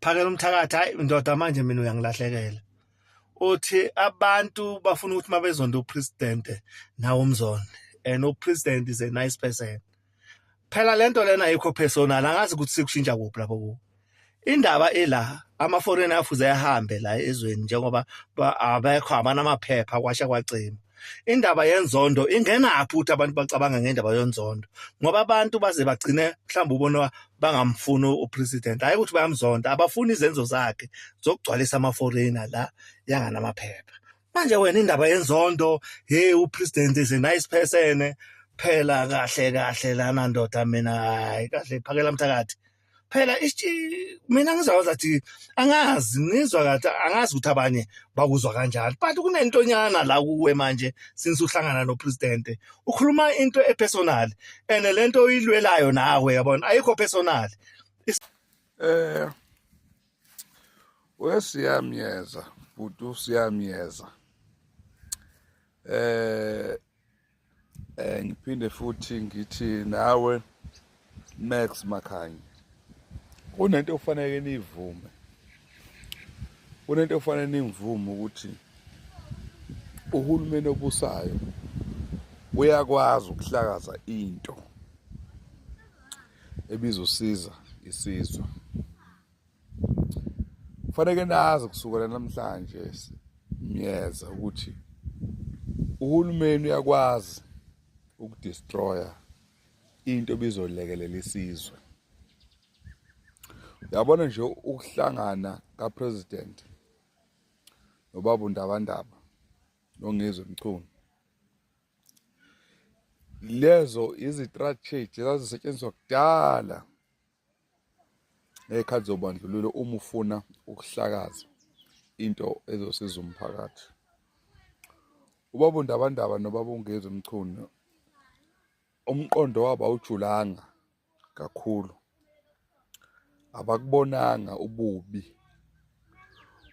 Phakela umthakathi hayi ndoda manje mina uyangilahlekela. Uthi abantu bafuna ukuthi mabezonda upresident nawo umzonde and upresident is a nice person. Phela lento lena ayikho personal angazi ukuthi sikushintsha kuphi lapho ku. Indaba ela ama-foreign afuze ahambe la ezweni njengoba abekho abanamaphepha kwasha kwacima. Indaba yenzondo ingenaphi ukuthi abantu bacabanga ngendaba yenzondo ngoba abantu baze bagcine mhlawumbe ubona bangamfuni upresident hayi ukuthi bayamzonda abafuni izenzo zakhe zokugcwalisa ama-foreigner la yanganamaphepha. Manje wena indaba yenzondo hey upresident is a nice person phela kahle lana ndoda mina hayi kahle phakela mthakathi. Phela mina ngizakwazi ukuthi angazi nizwa kathi angazi ukuthi abanye bakuzwa kanjani but kunentonyana la kuwe manje since uhlangana nopresident ukhuluma into epersonal and lento oyilwelayo nawe yabona ayikho personal. Wesiyamyeza futhi siyamyeza ngiphinde futhi ngithi nawe Max Makhanya kunento ofanele nivume nivume ukuthi uhulumeni obusayo uyakwazi ukuhlakaza into ebizosiza isizwe. Kufanele nazi kusukela namhlanje myeza ukuthi uhulumeni uyakwazi ukudestroya into ebizolekelela isizwe. Uyabona nje ukuhlangana kapresident nobaba uNdabandaba noNgizwe Mchunu lezo izistrategy ezazisetshenziswa kudala ngekhathi zobandlululo uma ufuna ukuhlakaza into ezosiza umphakathi. Ubaba uNdabandaba nobaba uNgizwe Mchunu umqondo wabo awujulanga kakhulu, abakubonanga ububi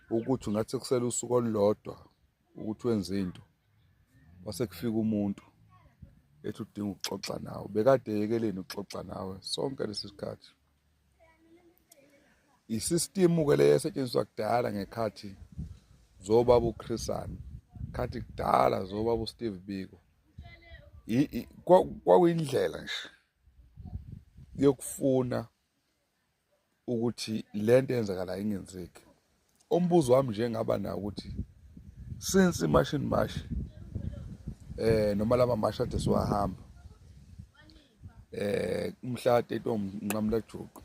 ukuthi ungathi kusela usuku olulodwa ukuthi wenze into base kufika umuntu ethi udinga ukuxoxa nawe. Bekade yekeleni ukuxoxa nawe sonke lesikhathi. Isystem ke le esetshenziswa kudala ngekhathi zobaba uChrisani, khathi kudala zobaba uSteve Biko. Kwakuyindlela nje yokufuna ukuthi lento yenzakala ingenzeki. Umbuzo wami nje ngaba nawo ukuthi since imashini mash noma lama mash ade siwahamba umhla 30 Nqamla Juqu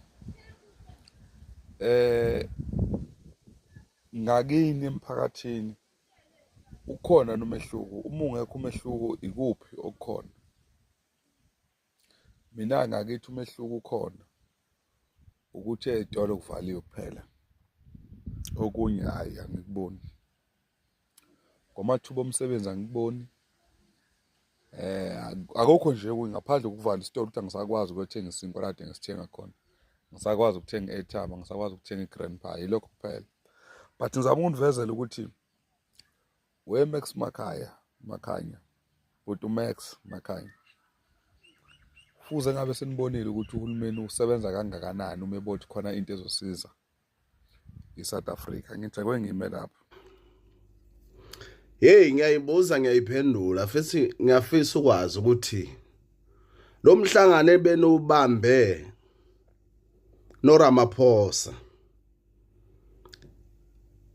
ngakini emphakathini ukhona nomehluko. Uma ungekho umehluko ikuphi okukhona? Mina ngakithi umehluko ukhona ukuthi ezitolo kuvaliwe kuphela, okunye hayi angikuboni. Ngomathuba omsebenzi angikuboni. Akukho nje ngaphandle kokuvala isitolo ukuthi angisakwazi ukuthenga isinkwa kade ngisithenga khona. Ngisakwazi ukuthenga airtime, ngisakwazi ukuthenga igrandpa yilokho kuphela. But ngizama ukunivezela ukuthi Max Makhanya but uMax Makhanya fuze ngabe senibonile ukuthi uhulumeni usebenza kangakanani uma ebothi khona into ezosiza iSouth Africa. Ngicela ngime lapho. Hey ngiyayibuza ngiyayiphendula futhi ngiyafisa ukwazi ukuthi lo mhlangano ebenubambe noRamaphosa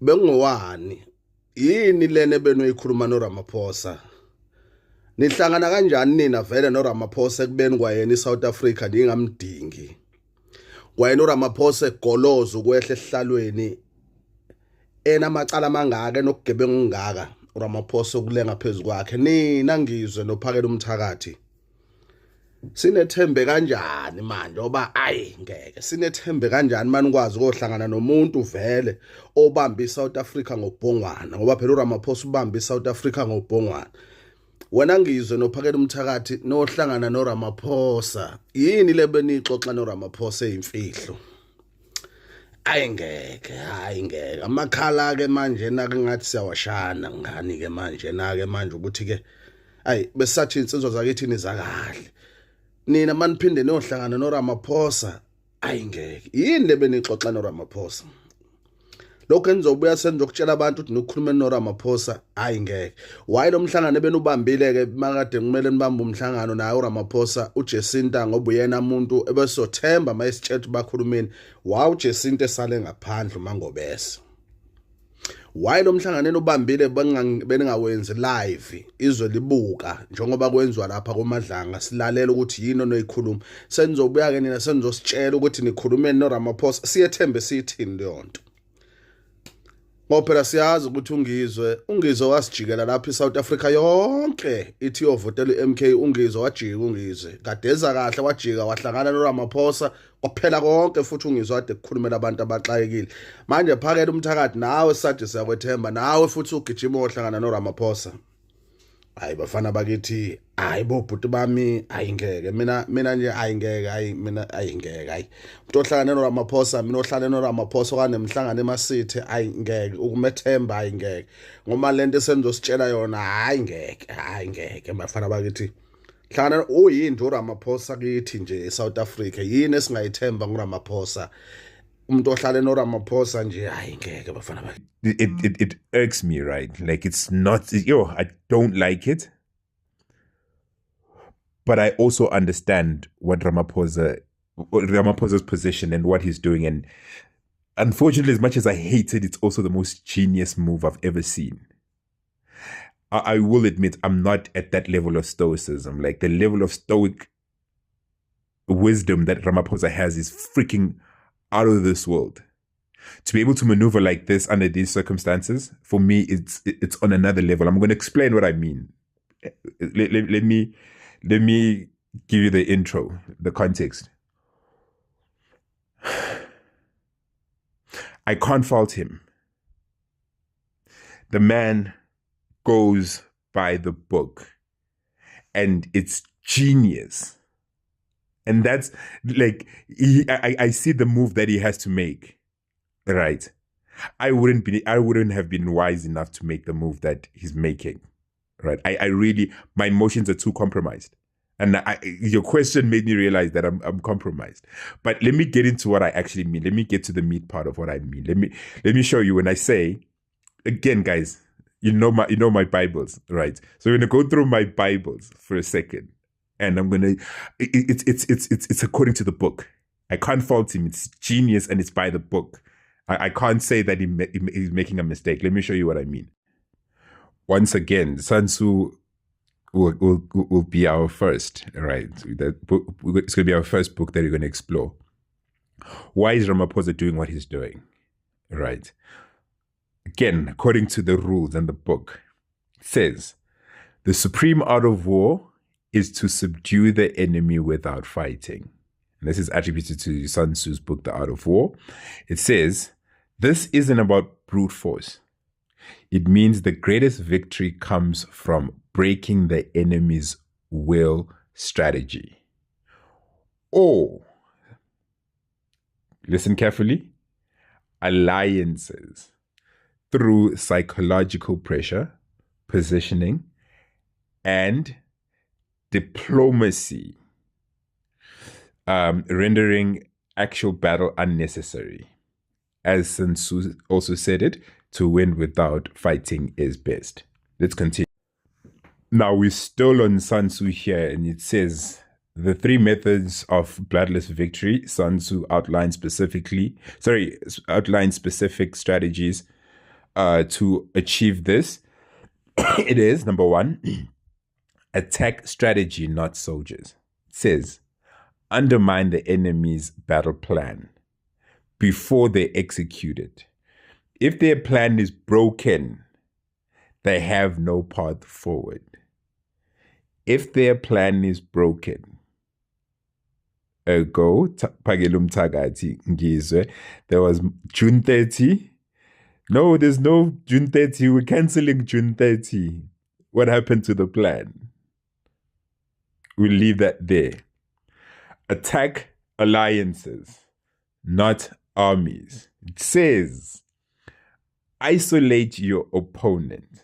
bengowani yini lene benoyikhuluma noRamaphosa? Nihlangana kanjani nina vele noRamaphosa ekubeni kwayena iSouth Africa ningamdingi? Kwayena uRamaphosa egoloza ukwehla esihlalweni enamacala mangaka nokugebengu ngaka uRamaphosa okulenga phezulu kwakhe. Nina Ngizwe nophakela umthakathi sinethembe kanjani manje oba ayi ngeke sinethembe kanjani manje ukwazi ukuhlangana nomuntu vele obamba iSouth Africa ngobhongwana ngoba phela uRamaphosa ubamba iSouth Africa ngobhongwana. Wena Ngizwe nophakela umthakathi nohlangana noRamaphosa yini lebe nixoxa noRamaphosa ezimfihlo? Hayi ngeke amakhala ke manje na ke ngathi siyawashana ngani ke manje na ke manje ukuthi ke ayi besathi insizwa zakithi nizakahle nina maniphinde nohlangana noRamaphosa ayingeke. Yini lebenixoxa noRamaphosa? Lokho enizobuya senizokutshela abantu ukuthi nikhulume noRamaphosa ayingeke. Waye lo mhlangano ebenubambile ke makade kumele nibambe umhlangano naye uRamaphosa uJacinta ngoba uyena umuntu ebesothemba mayisitshethu bakhulumeni. Wa uJacinta esale ngaphandle mangobese. Waye lo mhlangano enubambile beningawenzi live izwe libuka njengoba kwenziwa lapha koMadlanga silalela ukuthi yini onoyikhuluma. Senizobuya ke nina senizositshela ukuthi nikhulumeni noRamaphosa siyethembe siyithini leyo nto. Ngoba phela siyazi ukuthi ungizwe wasijikela lapha eSouth Africa yonke ithi yovotela iMK ungizwe wajika ungizwe kadeza kahle wajika wahlangana noRamaphosa kwaphela konke futhi ungizwe ade kukhulumela abantu abaxayekile manje phakela umthakathi nawe sathi siyakwethemba nawe futhi ugijima ohlangana noRamaphosa. Hayi bafana bakithi hayi bobhuti bami ayingeke mina nje ayingeke mina ayingeke hayi umuntu ohlangana noRamaphosa mina ohlala noRamaphosa kwanemhlangano eMasithe ayingeke ukumethemba ayingeke ngoba lento esenizositshela yona ayingeke bafana bakithi hlangana uyini uRamaphosa kithi nje eSouth Africa yini esingayithemba nguRamaphosa umuntu ohlala noRamaphosa nje ayingeke bafana bakithi. It irks me, right? Like it's not, I don't like it. But I also understand what Ramaphosa's position and what he's doing. And unfortunately, as much as I hate it, it's also the most genius move I've ever seen. I will admit I'm not at that level of stoicism. Like the level of stoic wisdom that Ramaphosa has is freaking out of this world. To be able to maneuver like this under these circumstances, for me, it's on another level. I'm going to explain what I mean. Let me give you the intro, the context. I can't fault him. The man goes by the book, and it's genius. And that's like I see the move that he has to make. Right. I wouldn't have been wise enough to make the move that he's making. Right. I really, my emotions are too compromised. And your question made me realize that I'm compromised. But let me get into what I actually mean. Let me get to the meat part of what I mean. Let me show you when I say, again, guys, you know my Bibles, right? So we're gonna go through my Bibles for a second. And I'm gonna it's according to the book. I can't fault him. It's genius and it's by the book. I can't say that he's making a mistake. Let me show you what I mean. Once again, Sun Tzu will be our first, right? That book, it's going to be our first book that we're going to explore. Why is Ramaphosa doing what he's doing, right? Again, according to the rules and the book, it says, the supreme art of war is to subdue the enemy without fighting. And this is attributed to Sun Tzu's book, The Art of War. It says, this isn't about brute force. It means the greatest victory comes from breaking the enemy's will strategy. Or, listen carefully, alliances through psychological pressure, positioning, and diplomacy, rendering actual battle unnecessary. As Sun Tzu also said it, to win without fighting is best. Let's continue. Now we're still on Sun Tzu here, and it says the three methods of bloodless victory. Sun Tzu outlines specific strategies to achieve this. It is, number one, attack strategy, not soldiers. It says, undermine the enemy's battle plan before they execute it. If their plan is broken, they have no path forward. If their plan is broken, ergo, Pagelum Tagati Ngizwe, there was June 30. No, there's no June 30. We're canceling June 30. What happened to the plan? We'll leave that there. Attack alliances, not armies. It says, isolate your opponent.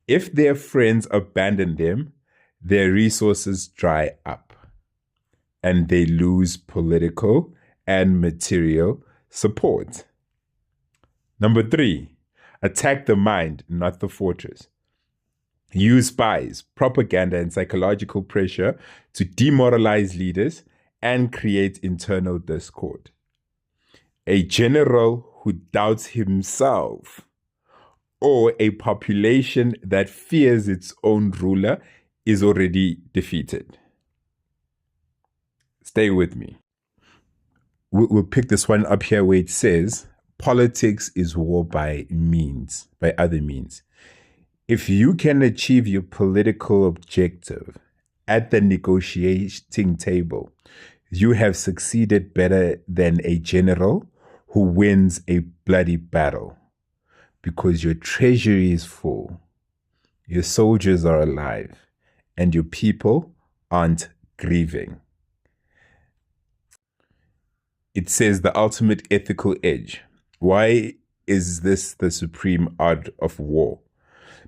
If their friends abandon them, their resources dry up and they lose political and material support. Number 3, attack the mind, not the fortress. Use spies, propaganda, and psychological pressure to demoralize leaders and create internal discord. A general who doubts himself or a population that fears its own ruler is already defeated. Stay with me. We'll pick this one up here where it says, politics is war by other means. If you can achieve your political objective at the negotiating table, you have succeeded better than a general who wins a bloody battle, because your treasury is full, your soldiers are alive, and your people aren't grieving. It says the ultimate ethical edge. Why is this the supreme art of war?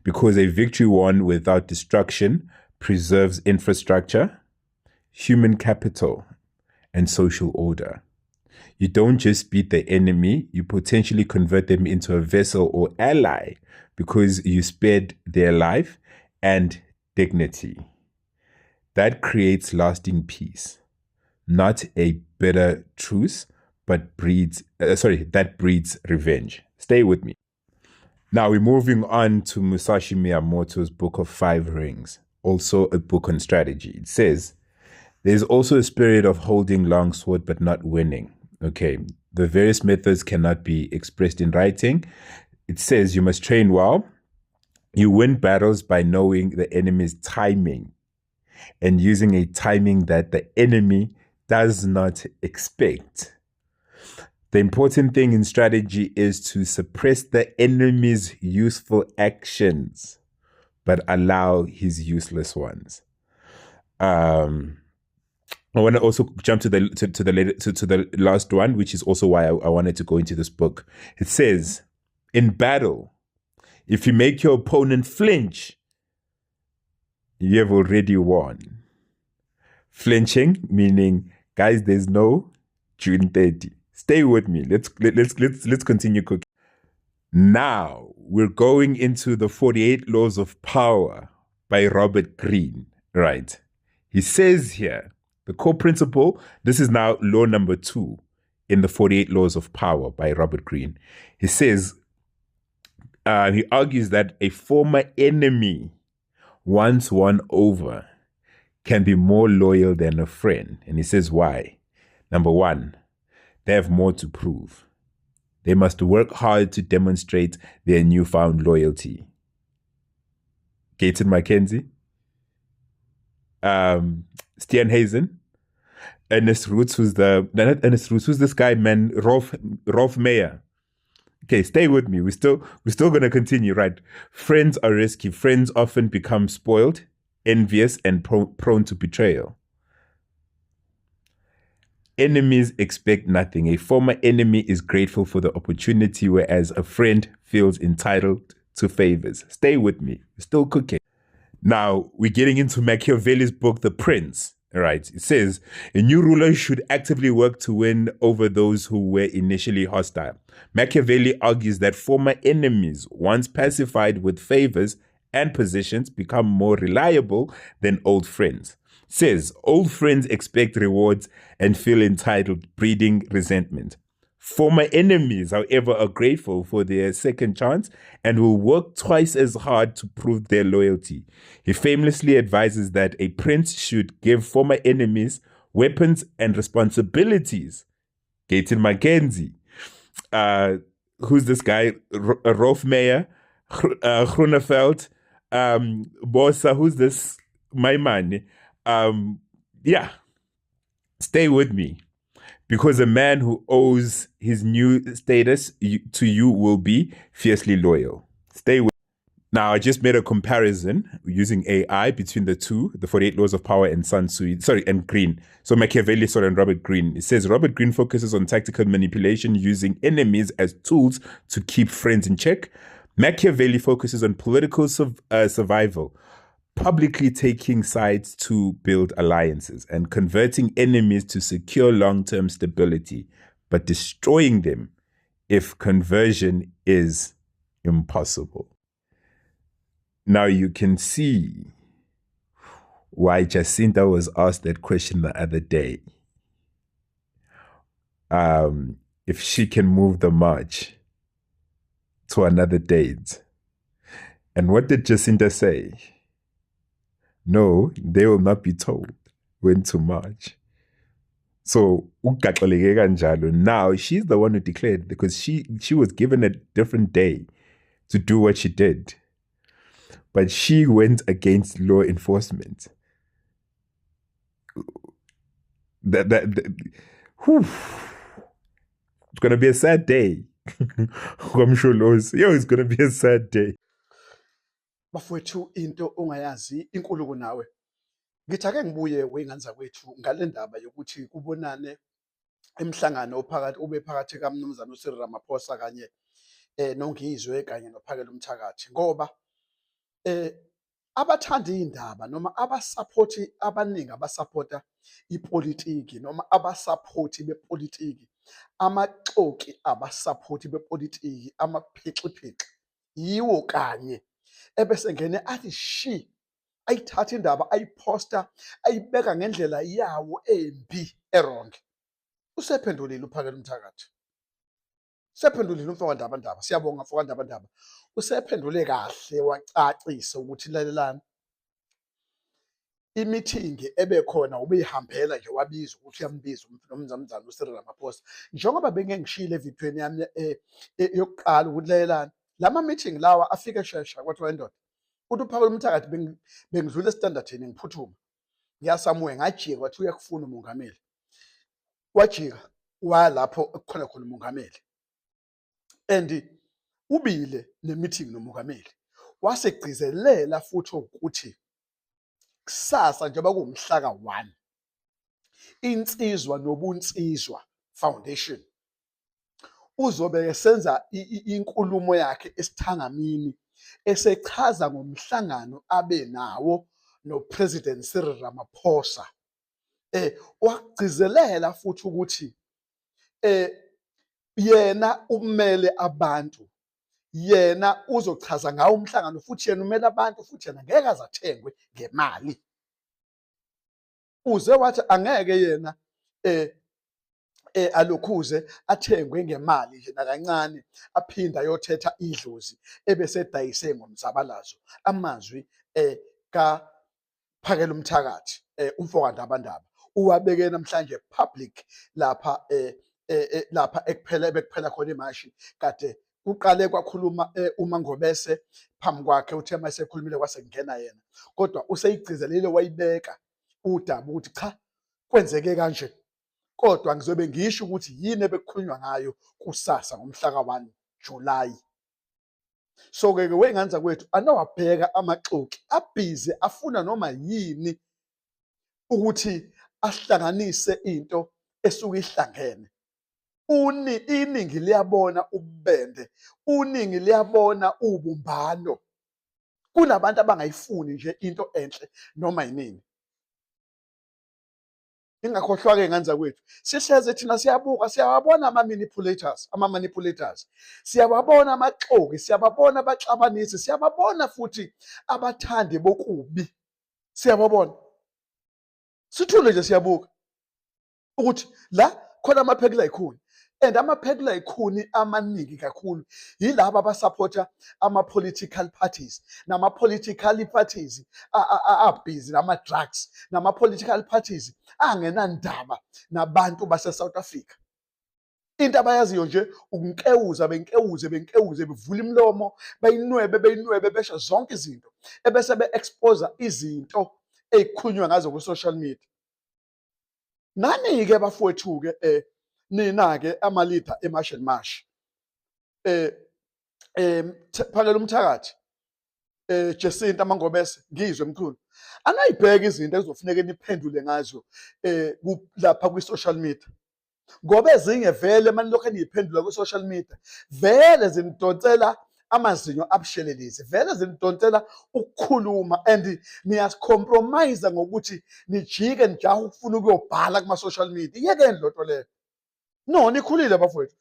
Because a victory won without destruction preserves infrastructure, human capital, and social order. You don't just beat the enemy, you potentially convert them into a vessel or ally because you spared their life and dignity. That creates lasting peace, not a bitter truce, but that breeds revenge. Stay with me. Now we're moving on to Musashi Miyamoto's Book of Five Rings, also a book on strategy. It says, there's also a spirit of holding long sword but not winning. Okay, the various methods cannot be expressed in writing. It says you must train well. You win battles by knowing the enemy's timing and using a timing that the enemy does not expect. The important thing in strategy is to suppress the enemy's useful actions, but allow his useless ones. I want to also jump to the last one, which is also why I wanted to go into this book. It says, in battle, if you make your opponent flinch, you have already won. Flinching meaning, guys, there's no June 30. Stay with me. Let's continue cooking. Now we're going into the 48 Laws of Power by Robert Greene. Right. He says here, the core principle, this is now law number 2 in the 48 Laws of Power by Robert Greene. He says, he argues that a former enemy, once won over, can be more loyal than a friend. And he says why. Number 1, they have more to prove. They must work hard to demonstrate their newfound loyalty. Gaten Mackenzie, Steenhuisen, Ernest Roots, who's this guy, man, Rolf Meyer. Okay, stay with me. We're still gonna continue, right? Friends are risky. Friends often become spoiled, envious, and prone to betrayal. Enemies expect nothing. A former enemy is grateful for the opportunity, whereas a friend feels entitled to favors. Stay with me. We're still cooking. Now, we're getting into Machiavelli's book, The Prince. All right. It says, a new ruler should actively work to win over those who were initially hostile. Machiavelli argues that former enemies, once pacified with favors and positions, become more reliable than old friends. Says, old friends expect rewards and feel entitled, breeding resentment. Former enemies, however, are grateful for their second chance and will work twice as hard to prove their loyalty. He famously advises that a prince should give former enemies weapons and responsibilities. Gaten Mackenzie, who's this guy? Rolf Meyer, Grunewald, Bossa, who's this? My man. Stay with me. Because a man who owes his new status to you will be fiercely loyal. Stay with me. Now, I just made a comparison using AI between the two, the 48 Laws of Power and and Greene. So Machiavelli, and Robert Greene. It says Robert Greene focuses on tactical manipulation using enemies as tools to keep friends in check. Machiavelli focuses on political survival publicly taking sides to build alliances and converting enemies to secure long-term stability, but destroying them if conversion is impossible. Now you can see why Jacinta was asked that question the other day. If she can move the march to another date. And what did Jacinta say? No, they will not be told when to march. So now she's the one who declared, because she was given a different day to do what she did. But she went against law enforcement. Whew. It's gonna be a sad day. I'm sure it's gonna be a sad day. Bafowethu into ongayazi inkulu kunawe. Ngithi ake ngibuye wey'ngane zakwethu ngale ndaba yokuthi kubonane emhlangano ube phakathi kaMnumzane uCyril Ramaphosa kanye noNgizwe kanye noPhakela Umthakathi, ngoba abathanda iy'ndaba noma abasapoti abaningi abasapota ipolitiki noma abasapoti bepolitiki, amaxoki abasapoti bepolitiki, amaphixiphixa, yiwo kanye ebese ngene athi shi ayithatha indaba ayiphosta ayibeka ngendlela yawo embi erong. Usephendulile uPhakela Umthakathi, usephendulile umfowandaba, siyabonga mfowandaba, usephendule kahle wacacisa ukuthi lalelani imithingi ebekhona ubeyihambela nje wabiza ukuthi uyambiza uMnumzane uCyril Ramaphosa, njengoba bengengishilo evidweni yami yokuqala ukuthi lalelani lama meeting lawa afike shesha kwathiwa indoda uthi uPhakela Umthakathi bengidlula estandardini ngiphuthuma ngiyasamuye ngajika wathi uyakufuna umongameli, wajika walapho kukhona khona umongameli and ubile ne-meeting nomongameli, wasegcizelela futhi ukuthi kusasa njengoba kuwumhla ka-1 Insizwa Nobunsizwa Foundation uzobe esenza inkulumo yakhe esithangamini esechaza ngomhlangano abe nawo noPresident Cyril Ramaphosa. Wagcizelela futhi ukuthi yena umele abantu, yena uzochaza ngawo umhlangano, futhi yena umele abantu, futhi yena ngeke azathengwe ngemali. Uze wathi angeke yena alokhuze athengwe ngemali nje nakancane aphinda ayothetha idlozi ebese edayise ngomzabalazo. Amazwi kaPhakela Umthakathi umfowandaba uwabeke namhlanje public lapha lapha bekuphela khona imashi, kade uqale kwakhuluma uMangobese phambi kwakhe uthe mayesekhulumile kwase kungena yena, kodwa useyigcizelile wayibeka udaba ukuthi cha kwenzeke kanje, kodwa ngizobe ngisho ukuthi yini ebekukhulunywa ngayo kusasa ngomhla ka-1 July. So-ke wey'ngane zakwethu anowabheka amaxoki abhizi afuna noma yini ukuthi ahlanganise into esuke ihlangene. Iningi liyabona ububende, uningi liyabona ubumbano, kunabantu abangayifuni nje into enhle noma yinini. Ingakhohlwa-ke ngane zakwethu, sihleze thina siyabuka, siyawabona ama-manipulators, siyababona amaxoki, siyababona abaxabanisi, siyababona futhi abathandi bokubi, siyababona. Sithule nje siyabuka ukuthi la khona amaphekela yikhuni, and amaphekela yikhuni amaningi kakhulu yilaba abasapota ama-political parties, nama-political parties abhizi nama-drugs, nama-political parties angenandaba nabantu base-South Africa. Into abayaziyo nje ukunkewuza, benkewuze bevula imlomo, beyinwebe besho zonke izinto ebese be-exposa izinto ey'khulunywa ngazo ku-social media. Nani-ke bafowethu-ke nina-ke ama-leader emashi and mashi, Phakela Umthakathi, Jacinta Mangobese, Ngizwe mkhulu, angayibheka izinto ezofuneka niphendule ngazo lapha kwi-social media, ngoba ezinye vele manje lokho eniyiphendula kwi-social media vele zinidonsela amazinyo abushelelezi vele zinidonsela ukukhuluma and niyasicompromise ngokuthi nijike nijahe ukufuna ukuyobhala kuma-social media. Iyekeni lo nto leyo. No, nikhulile bafowethu.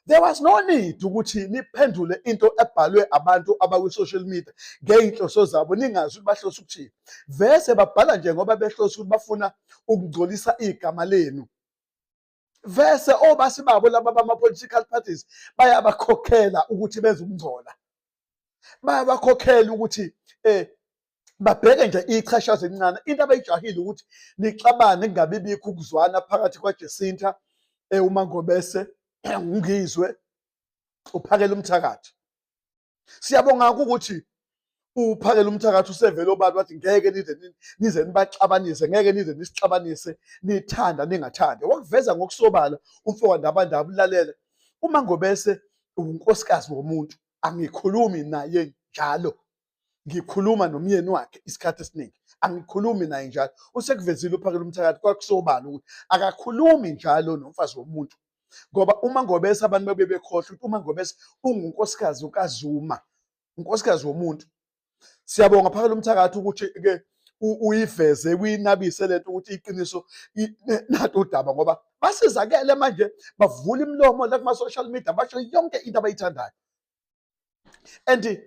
There was no need ukuthi niphendule into ebhalwe abantu abakwi-social media ngey'nhloso zabo ningazi ukuthi bahlose ukuthini. Vese babhala nje ngoba behlose ukuthi bafuna ukungcolisa igama lenu. Vese obasi babo laba bama-political parties bayabakhokhela ukuthi benze ukungcola. Bayabakhokhela ukuthi babheke nje ichashaza elincane. Into abayijahile ukuthi nixabane kungabi bikho ukuzwana phakathi kwaJacinta uMangobese ngizwe uphakela umthakathi. Siyabonga ukuthi uphakela umthakathi usevele obani wathi ngeke nize nibaxabanise, ngeke nize nisixabanise nithanda ningathandi. Wakuveza ngokusobala umfoka ndabandaba ulalele. uMangobese unkosikazi womuntu, angikhulumi naye njalo. Ngikhuluma nomyeni wakhe isikhathi esiningi, angikhulumi naye njalo. Usekuvezile uphakela umthakathi kwakusobala ukuthi akakhulumi njalo nomfazi womuntu. Ngoba uMangobese abantu bebekhohlwa ukuthi uMangobese ungunkosikazi ukaZuma, unkosikazi womuntu. Siyabonga phakela umthakathi ukuthi-ke uyiveze uyinabise lento ukuthi iqiniso nathi udaba ngoba basizakele manje bavula imilomo la kuma-social media basho yonke into abayithandayo. And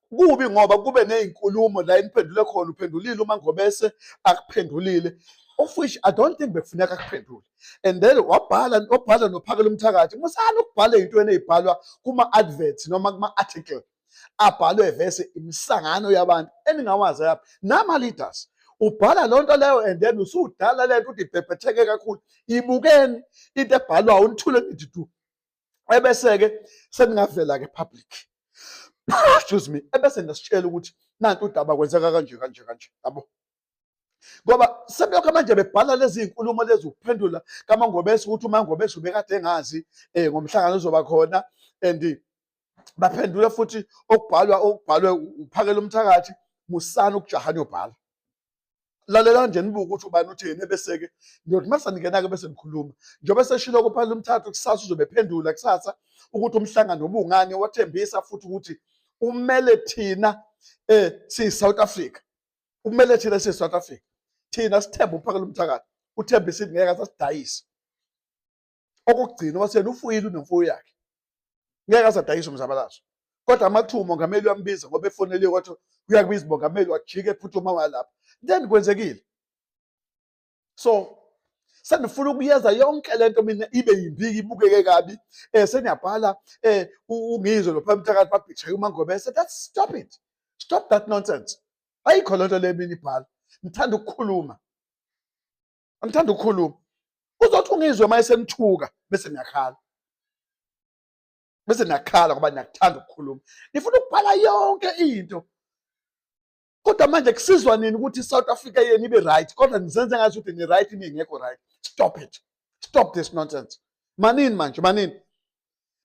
kubi ngoba kube ney'nkulumo la eniphendule khona, uphendulile uMangobese akuphendulile, of which I don't think bekufuneka akuphendule. And then wabhala nophakela umthakathi. Musana ukubhala ey'ntweni ey'bhalwa kuma-adverts noma kuma-article abhalwe vese imihlangano yabantu eningawazi yapha nama-leaders. Ubhala loo nto leyo and then usudala lento ukuthi ibhebhetheke kakhulu. Ibukeni into ebhalwayo unithule nithi du. Ebese-ke seningavela-ke public. Excuse me. Ebese ngasitshela ukuthi nanti udaba kwenzeka kanje kanje kanje. Yabo. Ngoba sebelokho manje bebhala lezi iy'nkulumo lezi ukuphendula kaMangobese ukuthi uMangobese ubekade engazi ngomhlangano ozoba khona and baphendule futhi okubhalwe uphakela umthakathi musana ukujaha niyobhala. Lalela nje nibuke ukuthi ubani uthini ebese-ke ngiyothi mase ningena-ke bese nikhuluma. Njengoba seshilo kuphakela umthakathi kusasa uzobephendula kusasa ukuthi umhlangano ubungani, wathembisa futhi ukuthi umele thina siyi-South Africa. Umele thina siyi-South Africa. Thina sithemba uphakela umthakathi. Uthembisa ukuthi ngeke asasidayise. Okugcina wasena ufuyile unemfuyo yakhe. Ngeke asadayisa umzabalazo. Kodwa makuthiwa umongameli uyambiza ngoba efoneliwe wathi uyakubiza umongameli wajike ephuthuma walapha. Then kwenzekile. So senifuna ukuyeza yonke lento mina ibe yimbiki ibukeke kabi. Seniyabhala ungizwe lo phakathi umthakathi babhitha uMangobese. That's stop it. Stop that nonsense. Ayikho lento le mina ibhala. Ngithanda ukukhuluma. Angithanda ukukhuluma. Uzothi ungizwe mayesenithuka bese niyakhala. Bese niyakhala ngoba niyakuthanda ukukhuluma. Nifuna ukubhala yonke into. Kodwa manje kusizwa nini ukuthi iSouth Africa yenu ibe right kodwa nizenze ngathi ukuthi ni right ningekho right. Stop it. Stop this nonsense. Manini manje, manini.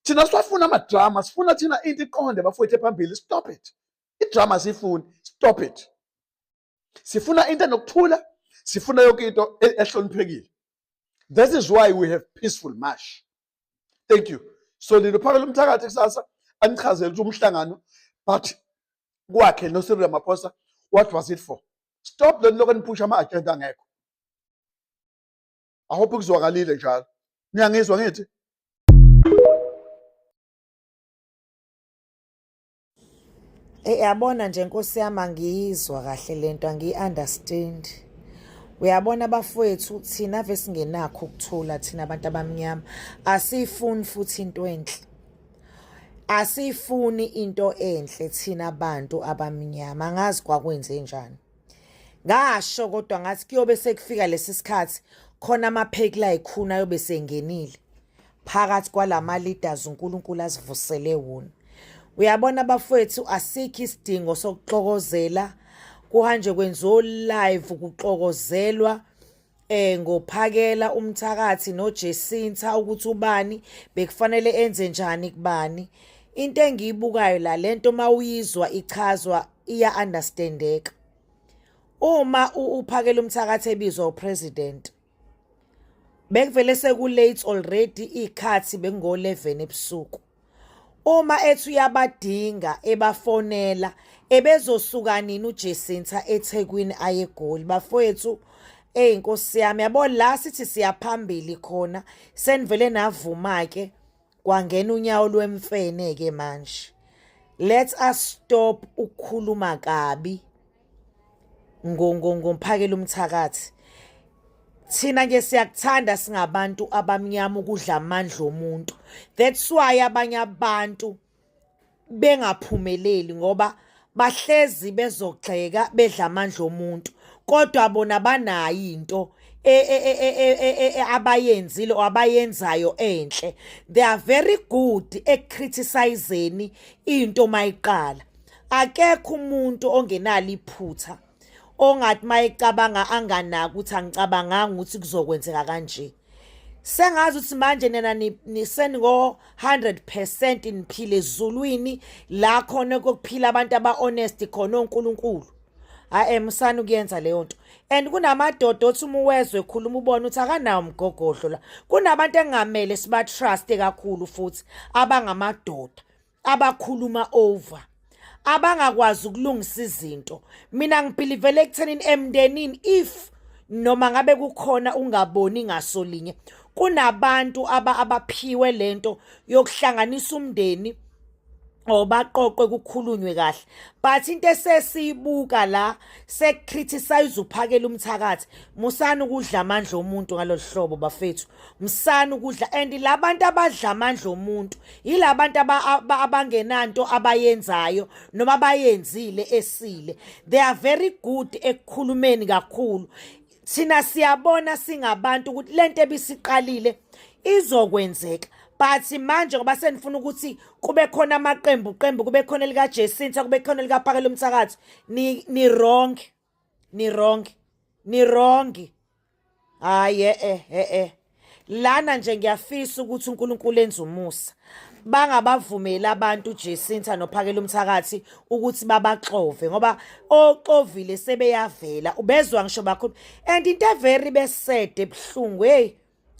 Thina sifuna amadrama, sifuna thina into iqonde bafowethu ephambili. Stop it. Idrama sifuni. Stop it. Sifuna into enokuthula, sifuna yonke into ehloniphekile. This is why we have peaceful march. Thank you. So ninophakela umthakathi kusasa anichazele ukuthi umhlangano but kwakhe noCyril Ramaphosa, what was it for? Stop then lokho niphusha ama-agenda angekho. I hope kuzwakalile njalo. Niyangizwa ngithi? Yabona nje Nkosi yami angiyizwa kahle lento, angiyi-understand. Uyabona bafowethu thina ave singenakho ukuthula thina abantu abamnyama. Asifuni futhi into enhle. Asifuni into enhle thina abantu abamnyama. Angazi kwakwenze njani. Ngasho kodwa ngathi kuyobe sekufika lesi sikhathi khona amapheki la ikhuna yobe sengenile. Phakathi kwalama leaders uNkulunkulu asivusele wona. Uyabona bafowethu asikho isidingo sokuxokozela kuhanje kwenziwa live kuxokozelwa ngophakela umthakathi noJacinta ukuthi ubani bekufanele enze njani kubani. Into engiyibukayo la lento mawuyizwa ichazwa iya understandeka. Uma uphakela umthakathi ebizwa upresident bekuvele seku late already ikhathi bengo 11 ebusuku. uma ethi uyabadinga ebafonela ebezosuka nini uJacinta eThekwini aye eGoli bafowethu Nkosi yami yabo la sithi siyaphambili khona senivele navuma ke kwangena unyawo lwemfene ke manje let us stop ukukhuluma kabi ngomphakela umthakathi thina ke siyakuthanda singabantu abamnyama ukudla amandla omuntu that's why abanye abantu bengaphumeleli ngoba bahlezi bezogxeka bedla amandla omuntu kodwa bona banayo into abayenzile abayenzayo enhle they are very good criticizing into mayiqala akekho umuntu ongenalo iphutha ongathi mayicabanga anganaka ukuthi angicabanganga ukuthi kuzokwenzeka kanje sengazi ukuthi manje nena nisengo 100% niphile ezulwini la khona kokuphila abantu aba-honest khona oNkulunkulu musana ukuyenza leyo nto and kunamadoda othi uma uwezwe ekhuluma ubona ukuthi akanawo umgogodlo la kunabantu engamele siba-trust kakhulu futhi abangamadoda abakhuluma over abangakwazi ukulungisa izinto mina ngibhilivele ekuthenini emndenini if noma ngabe kukhona ungaboni ngasolinye kunabantu abaphiwe lento yokuhlanganisa umndeni obaqoqwe kukhulunywe kahle but into esesiyibuka la secriticize uphakela umthakathi musana ukudla amandla omuntu ngalolu hlobo bafethu musana ukudla and labantu abadla amandla omuntu yilabantu abangenanto abayenzayo noma bayenzile esile they are very good ekukhulumeni kakhulu thina siyabona singabantu ukuthi lento ebisiqalile izokwenzeka but manje ngoba senifuna ukuthi kube khona amaqembu kube khona lika Jacinta kube khona lika Phakela umthakathi ni wrong hayi lana nje ngiyafisa ukuthi uNkulunkulu enze umusa bangabavumela abantu uJacinta noPhakela umthakathi ukuthi babaxove ngoba oxovile sebeyavela ubezwa ngisho bakhulu and into very besede ebhlungu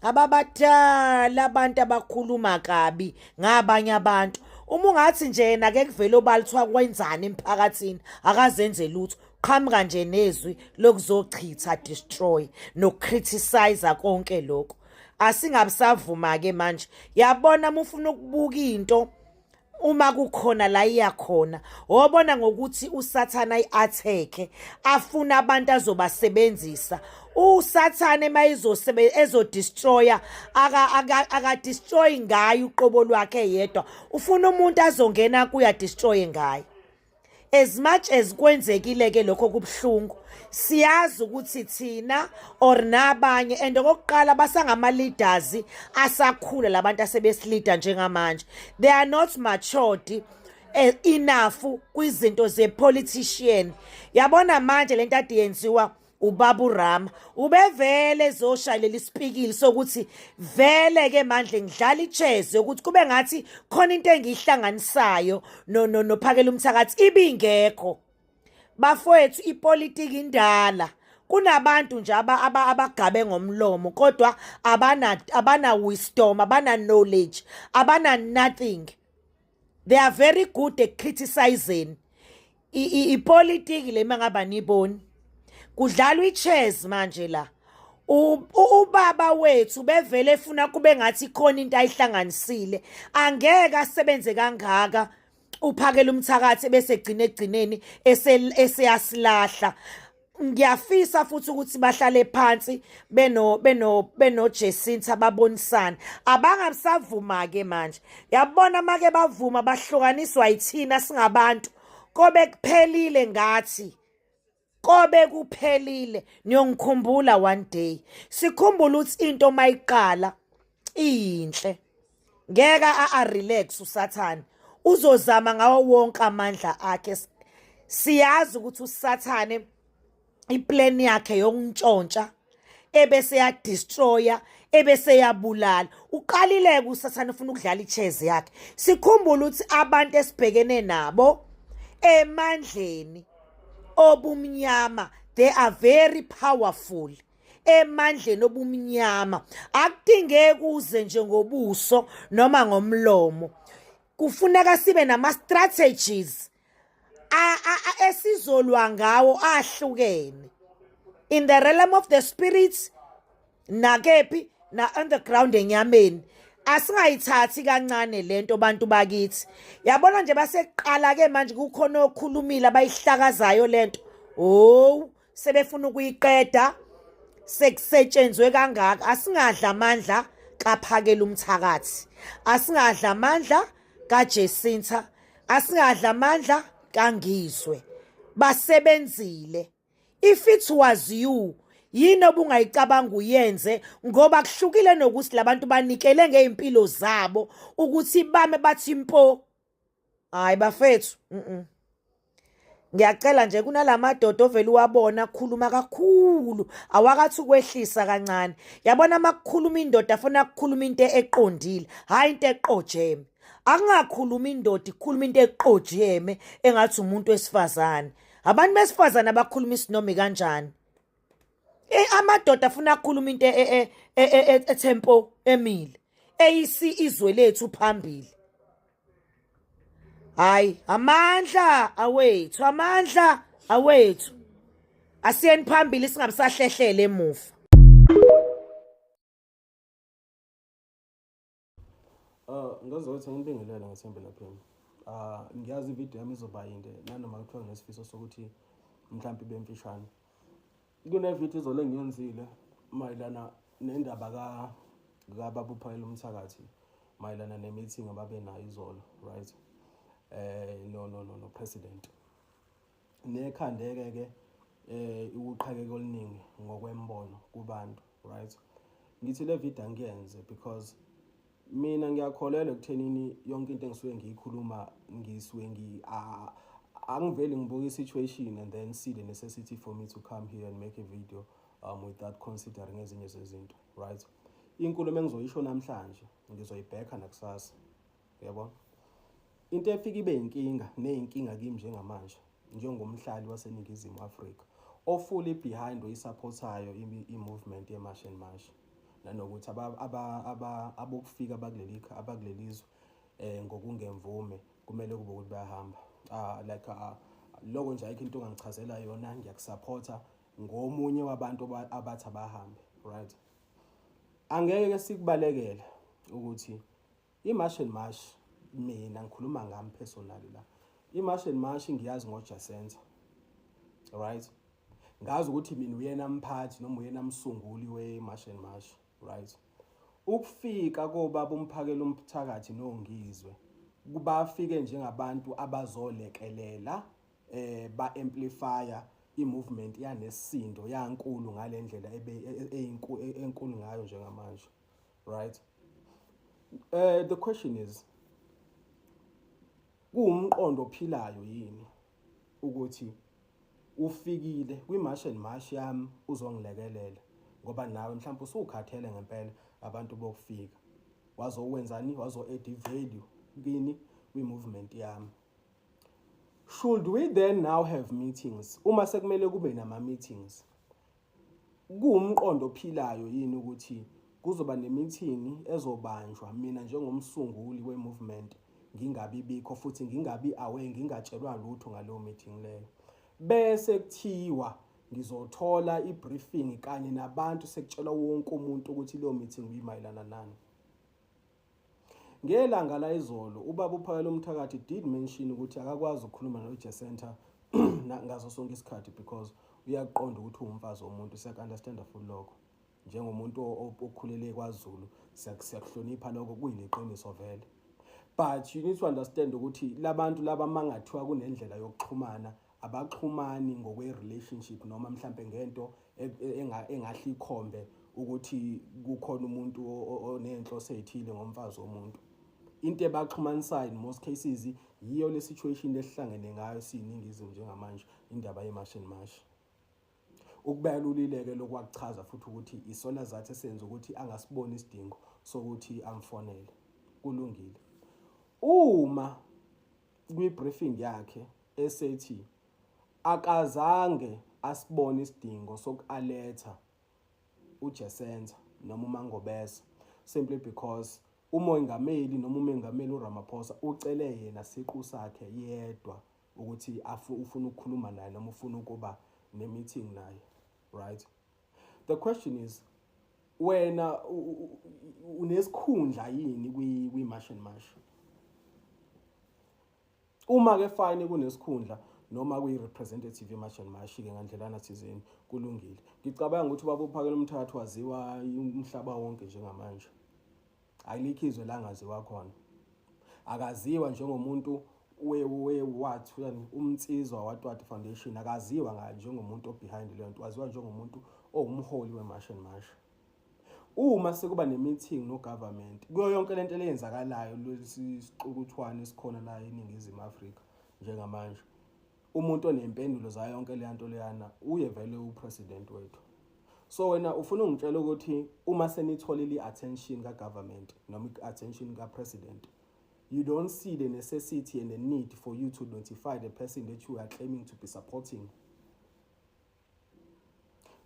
ababadala abantu abakhuluma kabi ngabanye abantu uma ungathi nje yena ke kuvela obalithiwa kwenzani emphakathini akazenze lutho qhamuka nje nezwi lokuzochitha destroy no criticize konke lokho asingabisavuma ke manje yabona ufuna ukubuka into uma kukhona la iyakhona wobona ngokuthi uSathana iattack afuna abantu azobasebenzisa uSathane ezodestroya aka destroy ngayo uqobo lwakhe yedwa ufuna umuntu azongena kuya destroy ngayo as much as kwenzekile ke lokho kubhlungu siyazi ukuthi thina or nabanye and okokuqala basangama leaders asakhula labantu asebesilida njengamanje they are not matured enough kwizinto ze-politician yabona manje lento ade yenziwa uBaba uRama ubevele ezoshayelela isipikili sokuthi vele ke manje ngidlala ichess ukuthi kube ngathi khona into engihlanganisayo noPhakela umthakathi ibingekho bafowethu ipolitiki indala kunabantu nje abagabe ngomlomo kodwa abana wisdom abana knowledge abana nothing they are very good at criticizing ipolitiki le mangaba niboni kudlalwa ichess manje la ubaba wethu bevele efuna kube ngathi khona into ayihlanganisile angeke asebenze kangaka uPhakela umthakathi bese egcineni eseyasilahla ngiyafisa futhi ukuthi bahlale phansi beno Jacinta babonisana abangabisavuma ke manje yabona make bavuma bahlukaniswa yithina singabantu kobe kuphelile ngathi kobe kuphelile niyongikhumbula one day sikhumbula ukuthi into mayiqala inhle ngeke relax uSathane uzozama ngawo wonke amandla akhe siyazi ukuthi uSathane iplan yakhe yokuntshontsha ebese ya destroya ebese yabulala uqalile uSathane ufuna ukudlala ichess yakhe sikhumbula ukuthi abantu esibhekene nabo emandleni obumnyama they are very powerful emandleni obumnyama akudingeki uze nje ngobuso noma ngomlomo kufuneka sibe nama-strategies esizolwa ngawo ahlukene in the realm of the spirits nakephi na-underground enyameni. Asingayithathi kancane lento bantu bakithi. Yabona nje baseqala-ke manje kukhona okhulumile abayihlakazayo lento. Oh, sebefuna ukuyiqeda. Sekusetshenzwe kangaka. Asingadla amandla kaPhakela uMthakathi. Asingadla amandla kaJesinta. Asingadla amandla kaNgizwe. Basebenzile. If it was you, yini obungayicabanga uyenze ngoba kuhlukile nokuthi labantu banikele ngeimpilo zabo ukuthi bame bathi impo. Hayi bafethu, ngiyacela nje kunalamadoda ovela uwabona kukhuluma kakhulu awakathi ukwehlisa kancane. Yabona makukhuluma indoda afuna ukukhuluma into eqondile, hayi into eqojeme. Akungakhuluma indoda ikhuluma into eqojeme engathi umuntu wesifazane. Abantu besifazane abakhuluma isinomi kanjani? Amadoda afuna ukukhuluma into etempo emile eyisi izwe lethu phambili. Hayi amandla awethu, amandla awethu, asiyeni phambili singabisahlehlele emuva. Ngazothi ngibingelela ngesembe lapha. Ngiyazi ivideo yami izoba yinde nanoma kuthiwa nesifiso sokuthi mhlawumbe bemfishane. Kunevideo izole ngiyenzile mayelana nendaba kaBaba uPhakela uMthakathi mayelana nemeeting ababe nayo izolo, right? No president. Nekhandeke uqhakeko oluningi ngokwembono kubantu, right? Ngithi le video ngiyenze because mina ngiyakholelwa ekuthenini yonke into engisuke ngiyikhuluma angiveli ngibuka situation and then see the necessity for me to come here and make a video without considering ezinye zezinto, right? Inkulumo engizoyisho namhlanje ngizoyibheka nakusasa, yabo. Into efika ibe inkinga neyinkinga kimi njengamanje njengomhlali waseNingizimu Afrika ofully behind oyisupportayo i-movement ye-March and March, nanokuthi abokufika abakulelizwe ngokungemvume kumele kube ukuthi bayahamba. Lokho nje ayikho into ongangichazela yona, ngiyakusupporta ngomunye wabantu abathi abahambe, right? Angeke sikubalekele ukuthi i-March and March, mina ngikhuluma ngami personally la, i-March and March ngiyazi ngoJacinta, right? Ngazi ukuthi mina uyena mphathi noma uyena msunguli we-March and March, right? Ukufika koBaba uMphakela uMthakathi noNgizwe kubafike njengabantu abazolekelela ba-amplifier i-movement yanesisindo yankulu ngalendlela enkulu ngayo njengamanje, right? The question is, kuwumqondo ophilayo yini ukuthi ufikile kwi-March and March yami uzongilekelela ngoba nawe mhlawumbe usukhathele ngempela abantu bokufika wazowenzani, wazo-add value kini kwi-movement yami. Should we then now have meetings? Uma sekumele kube nama-meetings, kuwumqondo ophilayo yini ukuthi kuzoba ne-meeting ezobanjwa mina njengomsunguli we-movement ngingabi bikho futhi ngingabi aware, ngingatshelwa lutho ngalowo meeting leyo, bese kuthiwa ngizothola i-briefing kanye nabantu sekutshelwa wonke umuntu ukuthi leyo meeting uyimayelana nani? Ngelanga la izolo uBaba uPhakela uMthakathi did mention ukuthi akakwazi ukukhuluma noJacinta ngaso sonke isikhathi because uyaqonda ukuthi uwumfazi womuntu. Siyakunderstanda futhi lokho njengomuntu okhulele kwaZulu, siyakuhlonipha lokho, kuyiliqiniso vele. But you need to understand ukuthi labantu laba mangathiwa kunendlela yokuxhumana abaxhumani ngokwe-relationship noma mhlampe ngento engahli ikhombe ukuthi kukhona umuntu onenhloso ezithile ngomfazi womuntu. Into ebaxhumanisayo in most cases yiyo le situation esihlangene ngayo siyiningizimu njengamanje, indaba ye-March and March. Ukubalulileke lokwakuchaza futhi ukuthi isona zathi esenza ukuthi angasiboni isidingo sokuthi amfonele. Kulungile. Uma kwi-briefing yakhe esethi akazange asibone isidingo soku-aletha uJacinta noma uMangobese simply because umongameli noma umengameli uRamaphosa ucele yena siqu sakhe yedwa ukuthi ufuna ukukhuluma naye noma ufuna ukuba ne-meeting naye, right? The question is, wena unesikhundla yini kwi-March and March? Uma-ke fine kunesikhundla noma kuyi-representative ye-March and March-ke ngandlelana thizeni kulungile. Ngicabanga ukuthi ubaba uPhakela Mthathu waziwa umhlaba wonke njengamanje. Ayilikho izwe la angaziwa khona. Akaziwa njengomuntu wathi umnsizwa waTwati Foundation, akaziwa ngayo njengomuntu obehind leyo nto, waziwa njengomuntu ongumholi we-March and March. Uma sekuba ne-meeting no-government, kuyo yonke lento eyenzakalayo lesiqukuthwane esikhona la eNingizimu Afrika njengamanje, umuntu onempendulo zayo yonke le nto leyana uye vele upresident wethu. So wena ufuna ungitshela ukuthi uma senitholile i-attention ka-government noma i-attention ka-president, you don't see the necessity and the need for you to notify the person that you are claiming to be supporting.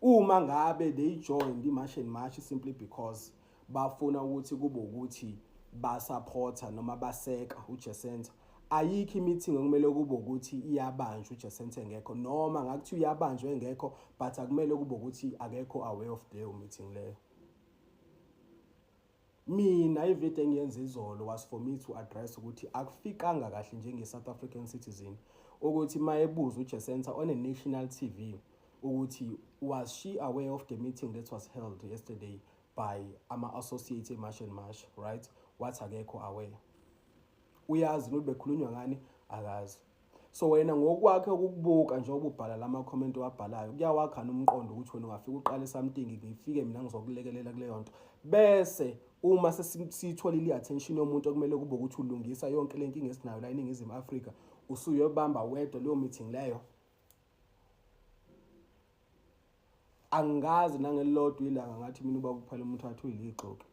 Uma ngabe they joined the March and March simply because bafuna ukuthi kube ukuthi basupporta noma baseka uJacinta, ayikho meeting okumele kube ukuthi iyabanjwa uJacinta engekho, noma ngakuthi uyabanjwa engekho but akumele kube ukuthi akekho aware of the meeting leyo. Mina ivideo engiyenza izolo was for me to address ukuthi akufikanga kahle njenge South African citizen ukuthi mayebuza uJacinta on a national TV ukuthi was she aware of the meeting that was held yesterday by ama-associated March and March, right? What akekho aware? Uyazi ukuthi bekhulunywa ngani? Akazi. So wena ngokwakhe ukukubuka njengoba ubhala lama comment owabhalayo, kuyawakha nomqondo ukuthi wena ungafika uqale something ngifike mina ngizokulekelela kuleyo nto. Bese uma sesitholile i-attention yomuntu okumele kube ukuthi ulungisa yonke le nkinga esinayo la eNingizimu Afrika, usuyobamba wedwa leyo meeting leyo. Angazi nangelilodwa ilanga ngathi mina ubaba uPhakela Mthathu uyilixoki.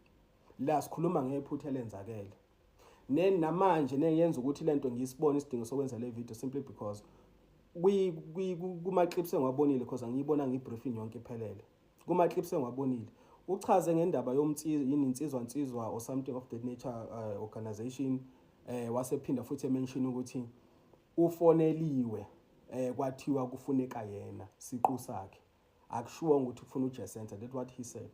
La sikhuluma ngephutha elenzakele. Namanje nengenza ukuthi lento ngisibone isidingo sokwenza le video simply because kuma clips engiwabonile because angiyibona ngibriefing yonke iphelele. Kuma clips engiwabonile uchaze ngendaba insizwa or something of that nature organization, wasephinda futhi mention ukuthi ufoneliwe kwathiwa kufuneka yena siqu sakhe. Akushuwa ukuthi ufuna uJacinta, that's what he said.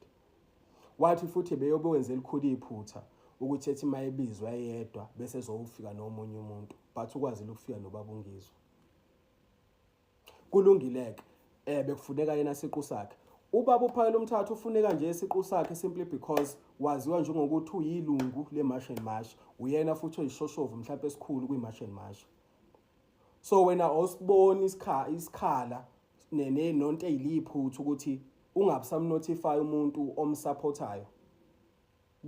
Wathi futhi beyobe wenza elikhulu iphutha ukuthi ethi mayebizwa yedwa bese ezofika nomunye umuntu, but ukwazile ukufika nobaba uNgizwa. Kulungileke bekufuneka yena siqu sakhe. Ubaba uPhakela Mthathu ufuneka nje isiqu sakhe simply because waziwa njengokuthi uyilungu le-March and March, uyena futhi oyishoshovu mhlawumbe esikhulu kwi-March and March. So wena awusiboni isikhala nonto eyiliphutha ukuthi ungabusamnotify umuntu omsupportayo,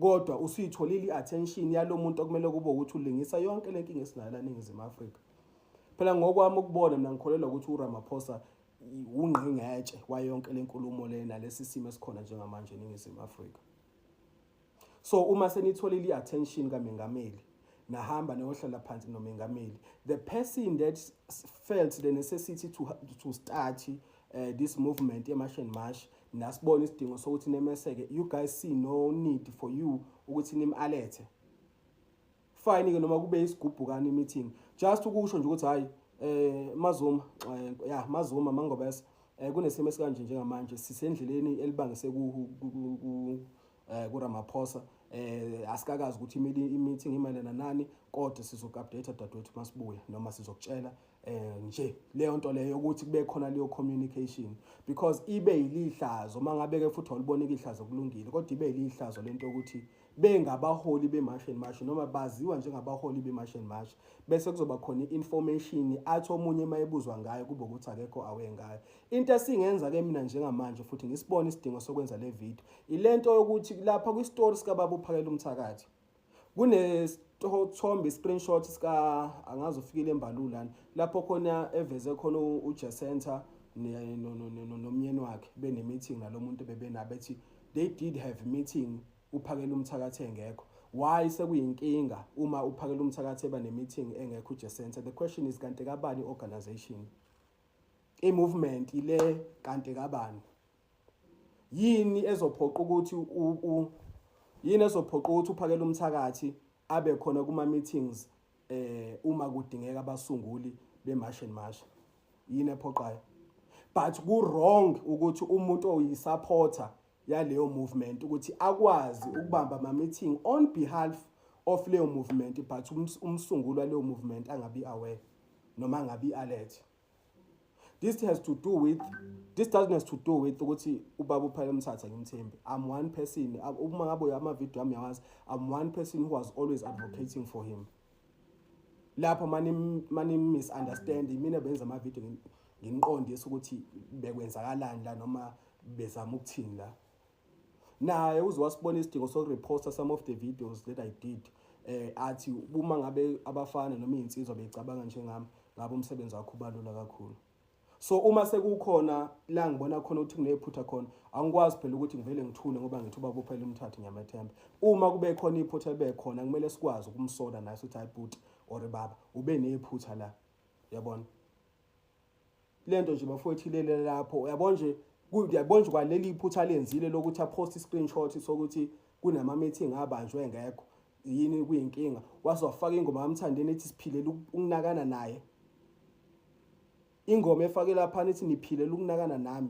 kodwa usuyitholile i-attention yalo muntu okumele kube ukuthi ulungisa yonke le nkinga esinayo la eNingizimu Afrika. Phela ngokwami ukubona mina ngikholelwa ukuthi uRamaphosa ungqingetshe kwayo yonke le nkulumo lena lesi simo esikhona njengamanje eNingizimu Afrika. So uma senitholile i-attention kaMengameli nahamba neyohlala phansi noMengameli, the person that felt the necessity to start this movement ye-March and March, nasibona isidingo sokuthi nemeseke, you guys see no need for you ukuthi nimalethe. Fine ke noma kube isigubhukani i-meeting, just ukusho nje ukuthi hayi Mazuma mangobese kunesimo esikanje njengamanje sisendleleni elibangise kuRamaphosa, asikakazi ukuthi i-meeting imalena nani, kodwa sizoku-update dadwethu masibuya noma sizokutshela nje leyo nto leyo ukuthi kube khona leyo communication, because ibe yilihlazo mangabe ke futhi awuliboneke ihlazo kulungile, kodwa ibe yilihlazo lento ukuthi bengabaholi be-March and March noma baziwa njengabaholi be-March and March, bese kuzoba khona i-information athi omunye mayebuzwa ngayo kube ukuthi akekho awe ngayo. Into esingenza ke mina njengamanje futhi ngisibone isidingo sokwenza le video ilento yokuthi lapha kwi-story sikababa uPhakela Mthakathi thombe screenshot sika angazi ufikile embalulana lapho khona eveze khona uJacinta nomyeni wakhe bene meeting nalomuntu bebenabethi they did have meeting uPhakela Mthakathi engekho. Why sekuyinkinga uma uPhakela Mthakathi eba ne meeting engekho uJacinta? The question is kanti kabani organization, i-movement ile kanti kabani, yini ezophoqa ukuthi yini ezophoqa ukuthi uphakele umthakathi abe khona kuma meetings uma kudingeka abasunguli beMarch and March, yini ephoqayo? But ku wrong ukuthi umuntu oyisupporter yaleyo movement ukuthi akwazi ukubamba ama meeting on behalf of leyo movement, but umsunguli waleyo movement angabi aware noma angabi alert. This doesn't have to do with ukuthi ubaba uphela umthatha ngimthembi. I'm one person, uma ngabe ama video ami yawazi, I'm one person who was always advocating for him. Lapho mani misunderstanding, mina benza ama video nginqondisa ukuthi bekwenzakalani la noma bezama ukuthini la. Naye uzwasibona isidingo sokureposta some of the videos that I did. Athi uma ngabe abafana noma insizwa becabanga njengami, ngabe umsebenzi wakho ubalula kakhulu. So uma sekukhona la ngibona khona ukuthi kunephutha khona, angikwazi phela ukuthi ngivele ngithule ngoba ngithi ubaba uphela umthathu ngiyamathemba. Uma kube khona iphutha bekhona, kumele sikwazi ukumsola naye ukuthi ayibhuti or baba ube nephutha la. Uyabona? Lento nje bafowethu ilele lapho. Uyabona nje kwaleli iphutha lenzile lokuthi apost screenshot sokuthi kunama meeting abanjwe ngekho. Yini kuyinkinga? Wazofaka ingoma yamthandeni ethi siphilela ukunakana naye. Ingoma efake lapha nithi niphilela ukunakana nami.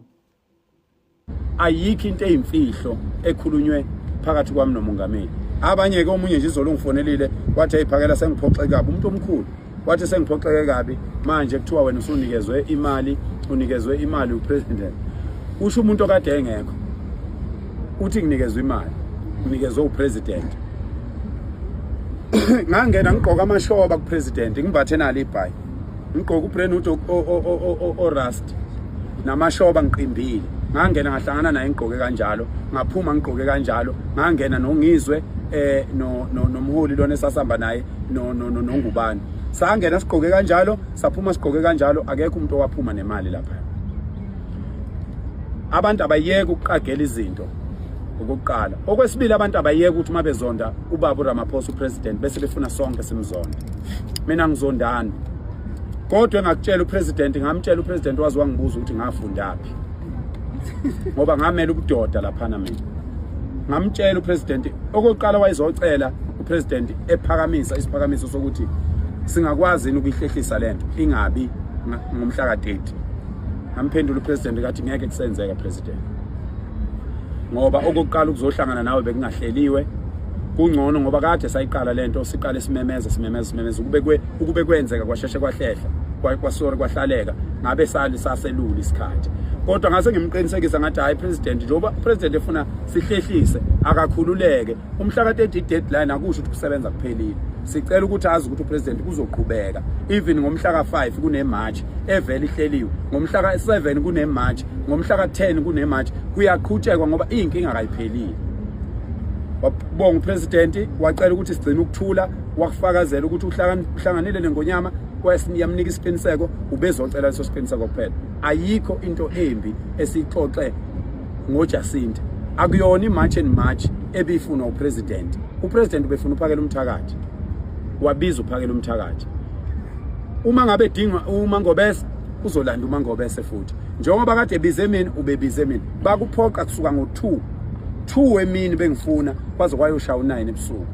Ayikho into eyimfihlo ekhulunywe phakathi kwami nomongameli. Abanye ke omunye nje izolo ngifonelile wathi ayiphakela sengiphoxeke kabi umuntu omkhulu. Wathi sengiphoxeke kabi manje kuthiwa wena usunikezwe imali upresident. Usho umuntu okade engekho. Uthi nginikezwe imali, nginikezwe upresident. Ngangena ngigqoka amashoba kupresident, ngimbathe nalo ibhayi. Ngigqoka ubrand o rust namashoba ngiqimbile. Ngangena ngahlangana naye ngigqoke kanjalo, ngaphuma ngigqoke kanjalo, ngangena nongizwe nomholi lona esasamba naye nongubani. Sangena sigqoke kanjalo, saphuma sigqoke kanjalo, akekho umuntu owaphuma nemali lapha. Abantu abayeke ukuqagela izinto okokuqala. Okwesibili abantu abayeke ukuthi mabezonda ubaba uRamaphosa upresident bese befuna sonke simzonda. Mina ngizondana. Kodwa engakutshela upresident, ngamtshela upresident wazi wangibuza ukuthi ngafundaphi. Ngoba ngamela ubudoda lapha na mina. Ngamtshela upresident okokuqala wayezocela upresident ephakamisa isiphakamiso sokuthi singakwazi ukuyihlehlisa lento ingabi ngomhla ka-30. Ngamphendula upresident kathi ngeke kusenzeka president. Ngoba okokuqala ukuzohlangana nawe bekungahleliwe kungcono ngoba kade sayiqala lento siqale simemeza ukube kwenzeka kwasheshe kwahlehla kwasore kwahlaleka ngabe saselula isikhathi. Kodwa ngase ngimqinisekisa ngathi hayi president njoba president efuna sihlehlise akakhululeke umhla ka-30 deadline akusho ukuthi kusebenza kuphelile. Sicela ukuthi azi ukuthi upresident kuzoqhubeka even ngomhla ka-5 kunemarch evele ihleliwe, ngomhla ka-7 kunemarch, ngomhla ka-10 kunemarch, kuyaqhutshekwa ngoba inkinga akayiphelile. Wabonga upresident wacela ukuthi sigcine ukuthula, wakufakazela ukuthi uhlanganile neNgonyama kwasiyamnika isiqiniseko ubezocela leso siqiniseko kuphela. Ayikho into embi esixoxe ngoJacinta. Akuyona iMarch and March ebifuna upresident. Upresident ubefuna uphakela umthakathi. Wabiza uphakela umthakathi. Uma ngabe edinga uMangobese uzolanda uMangobese futhi. Njengoba kade ebize mina ubebize mina. Bakuphoqa kusuka ngo2 emini bengifuna kwaze kwayoshaya u9 ebusuku.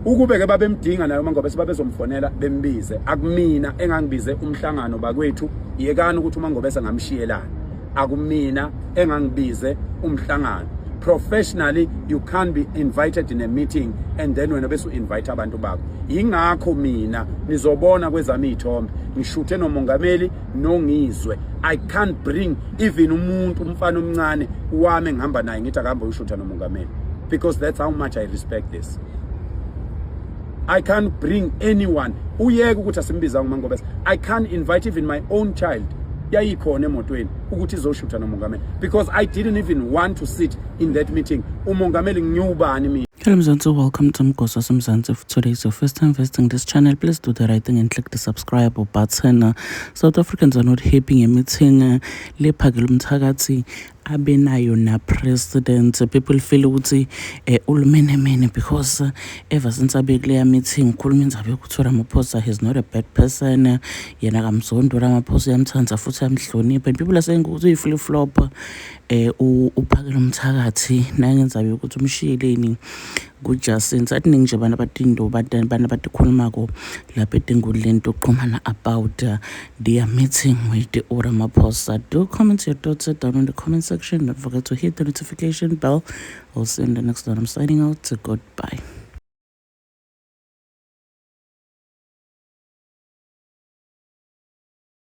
Ukube ke babemdinga nayo uMangobese babezomfonela bembize. Akumina engangibize umhlangano bakwethu, yekani ukuthi uMangobese ngamshiyelana. Akumina engangibize umhlangano. Professionally, you can't be invited in a meeting and then wena bese invite abantu bakho. Ingakho mina nizobona kwezami ithombe ngishuthe nomongameli nongizwe. I can't bring even umuntu umfana omncane wami ngihamba naye ngithi akahamba uyishutha nomongameli, because that's how much I respect this. I can't bring anyone. Uyeke ukuthi asimbiza uMangobese. I can't invite even my own child. Yayikhona emotweni ukuthi izoshutha nomongameli, because I didn't even want to sit in that meeting. Umongameli nginyubani mina. Hello Mzansi, welcome to Mgosi Mzansi. If today is your first time visiting this channel, please do the right thing and click the subscribe button. South Africans are not having a meeting. Le phakela umthakathi abe nayo na president. People feel ukuthi ulumene because ever since abe kuleya meeting khuluma indaba yokuthi Ramaphosa he's not a bad person, yena kamzondo Ramaphosa uyamthanda futhi uyamhlonipha, and people are saying ukuthi uyi-flip flop. Uphakela umthakathi nangenza yokuthi umshiyeleni kuJacinth athi nje bana batindo bana batikhulumako lapha eDenguleni toqhumana about their meeting with the Ramaphosa. Do comment your thoughts down in the comment section. Don't forget to hit the notification bell. I'll see you in the next one. I'm signing out. Goodbye.